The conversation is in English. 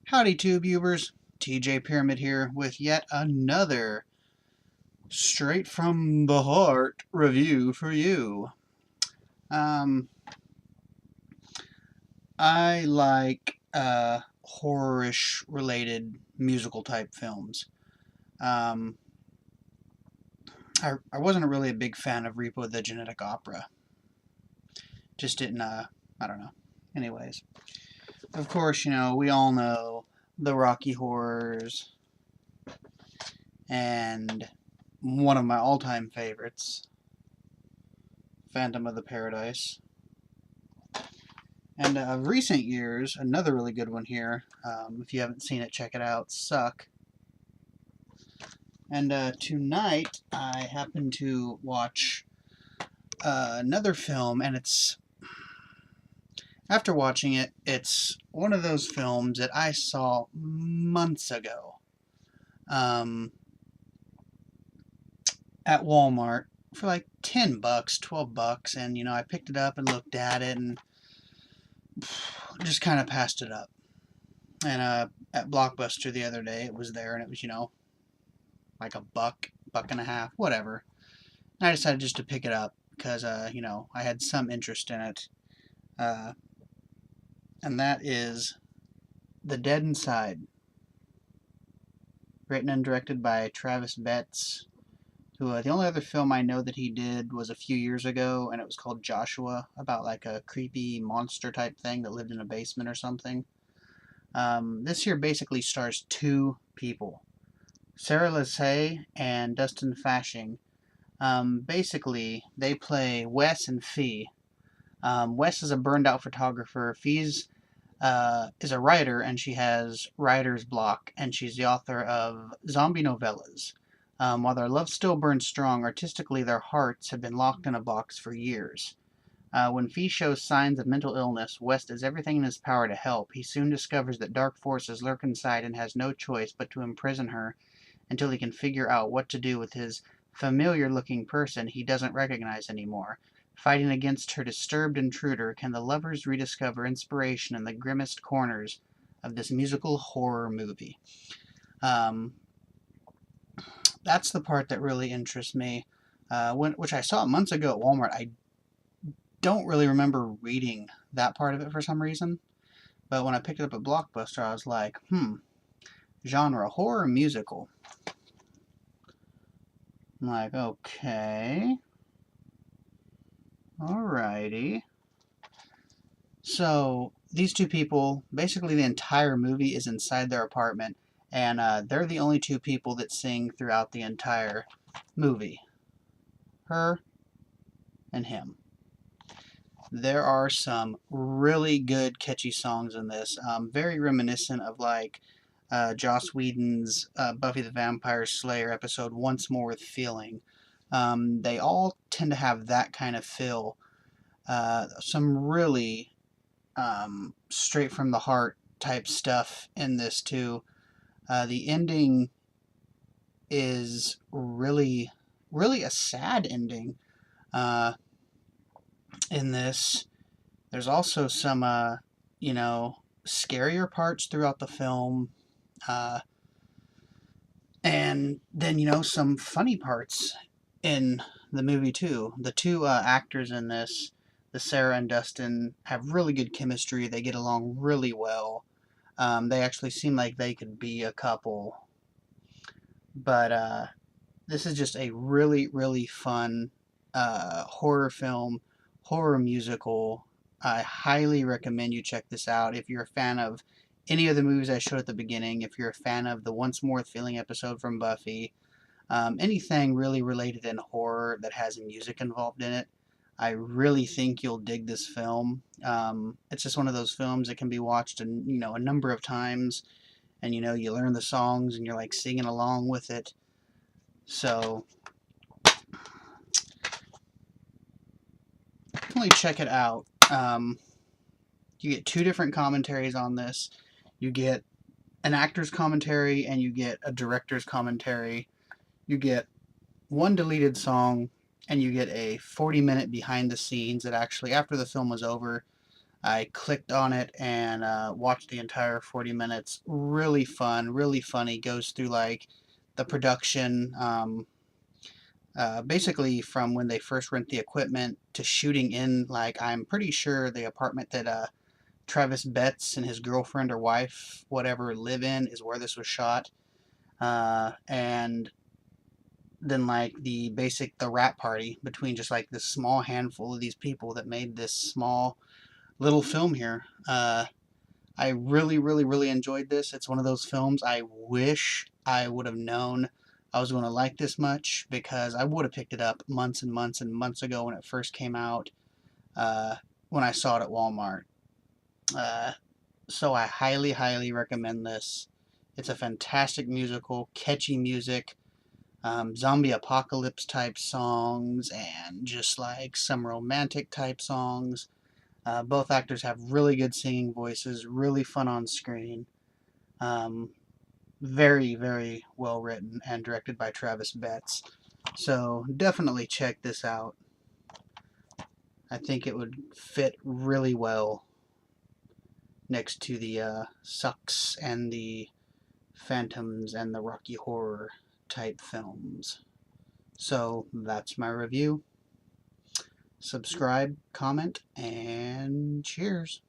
Howdy TubeUbers, TJ Pyramid here with yet another straight from the heart review for you. Um, I like horror-ish related musical type films. Um, I wasn't really a big fan of Repo the Genetic Opera. Just didn't, I don't know. Anyways, of course, we all know the Rocky Horrors and one of my all-time favorites, Phantom of the Paradise. And of recent years, another really good one here. If you haven't seen it, check it out. Suck. And tonight, I happened to watch another film, and after watching it, it's one of those films that I saw months ago um, at Walmart for like $10, $12, and I picked it up and looked at it and just kind of passed it up. And at Blockbuster the other day, it was there, and it was like a buck, buck and a half, whatever. And I decided just to pick it up because I had some interest in it, uh, and that is The Dead Inside, written and directed by Travis Betts. Who the only other film I know that he did was a few years ago, and it was called Joshua, about like a creepy monster type thing that lived in a basement or something. This here basically stars two people, Sarah Lassay and Dustin Fashing. Basically, they play Wes and Fee. Wes is a burned out photographer. Fee's is a writer, and she has writer's block, and she's the author of zombie novellas. While their love still burns strong, artistically their hearts have been locked in a box for years. When Fee shows signs of mental illness, Wes does everything in his power to help. He soon discovers that dark forces lurk inside and has no choice but to imprison her until he can figure out what to do with his familiar-looking person he doesn't recognize anymore. Fighting against her disturbed intruder, can the lovers rediscover inspiration in the grimmest corners of this musical horror movie? Um, that's the part that really interests me. Which I saw months ago at Walmart. I don't really remember reading that part of it for some reason, but when I picked it up at Blockbuster, I was like, genre horror musical. I'm like, okay, alrighty. So these two people, basically the entire movie is inside their apartment, and they're the only two people that sing throughout the entire movie. Her and him. There are some really good, catchy songs in this. Very reminiscent of like Joss Whedon's Buffy the Vampire Slayer episode, Once More with Feeling. They all tend to have that kind of feel. Some really straight from the heart type stuff in this too. The ending is really, really a sad ending in this. There's also some, scarier parts throughout the film. Uh, and then, some funny parts in the movie too. The two actors in this, the Sarah and Dustin, have really good chemistry. They get along really well. They actually seem like they could be a couple. But this is just a really, really fun horror film, horror musical. I highly recommend you check this out if you're a fan of any of the movies I showed at the beginning, if you're a fan of the Once More with Feeling episode from Buffy, anything really related in horror that has music involved in it. I really think you'll dig this film. It's just one of those films that can be watched a number of times, and you learn the songs and you're like singing along with it. So definitely check it out. You get two different commentaries on this. You get an actor's commentary and you get a director's commentary. You get one deleted song and you get a 40-minute behind the scenes that actually, after the film was over, I clicked on it and watched the entire 40 minutes. Really fun, really funny. Goes through like the production, basically from when they first rent the equipment to shooting in, like, I'm pretty sure the apartment that Travis Betts and his girlfriend or wife, whatever, live in is where this was shot. And then like the rap party between just like this small handful of these people that made this small little film here. I really, really, really enjoyed this. It's one of those films I wish I would have known I was going to like this much, because I would have picked it up months and months and months ago when it first came out, uh, when I saw it at Walmart. Uh, so I highly, highly recommend this. It's a fantastic musical, catchy music, zombie apocalypse type songs, and just like some romantic type songs. Both actors have really good singing voices, really fun on screen. Um, Very, very well written and directed by Travis Betts. So definitely check this out. I think it would fit really well next to the Sucks and the Phantoms and the Rocky Horror type films. So that's my review. Subscribe, comment, and cheers.